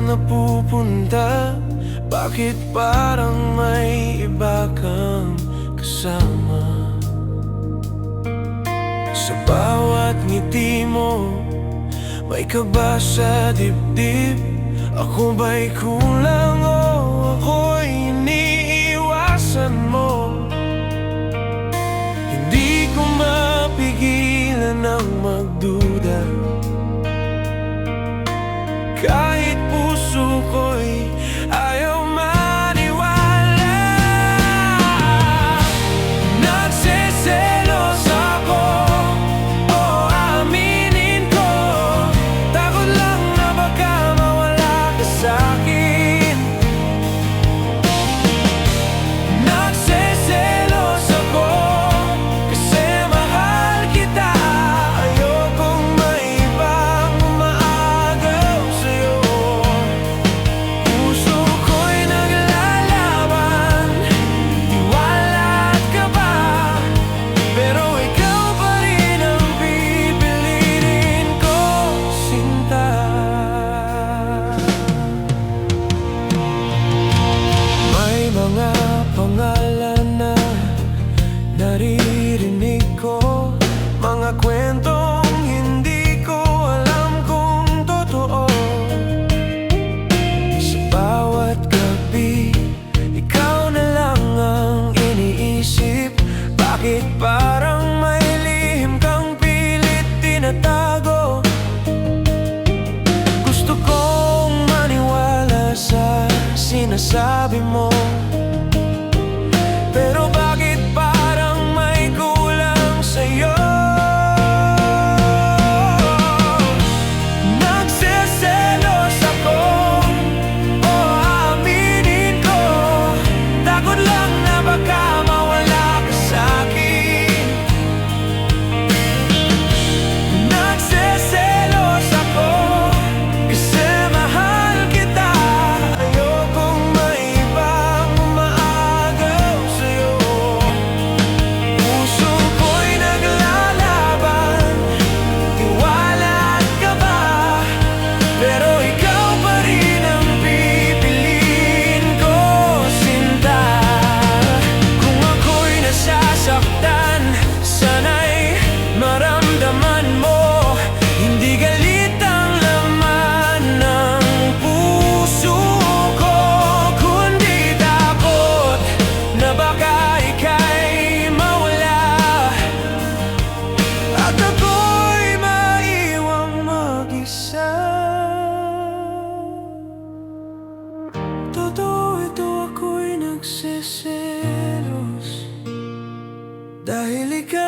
napupunta? Bakit parang may iba kang kasama? Sa bawat ngiti mo, may kaba sa dibdib. Ako ba'y kulang o ako'y iniiwasan mo? Hindi ko mapigilan ang magduda, kahit puso ko'y ayaw maniwala. Nagseselos ako, o aminin ko. Takot lang na baka mawala ka sa'kin. Nagseselos ako, kasi mahal kita. Ayokong may ibang umaagaw sa'yo. Puso ko'y naglalaban, tiwala at kaba, pero ikaw pa rin ang pipiliin ko, sinta. May mga pangalan na naririnig ko, mga kwentong hindi ko alam kung totoo. Sa bawat gabi, ikaw na lang ang iniisip. Bakit parang may lihim kang pilit tinatago? Gusto kong maniwala sa sinasabi mo, pero bakit parang may kulang sa'yo? Nagseselos ako, o aminin ko. Takot lang na baka mawala ka sa'kin. Nagseselos ako, kasi mahal kita. Ayokong may ibang umaagaw sa'yo. Puso ko'y naglalaban, tiwala at kaba, pero ikaw pa rin ang pipiliin ko, sinta. Kung ako'y nasasaktan, sana'y maramdaman mo. Hindi galit ang laman ng puso ko, kundi takot na baka ika'y mawala, at ako'y maiwang mag-isa. Totoo ito, ako'y nagseselos, dahil ikaw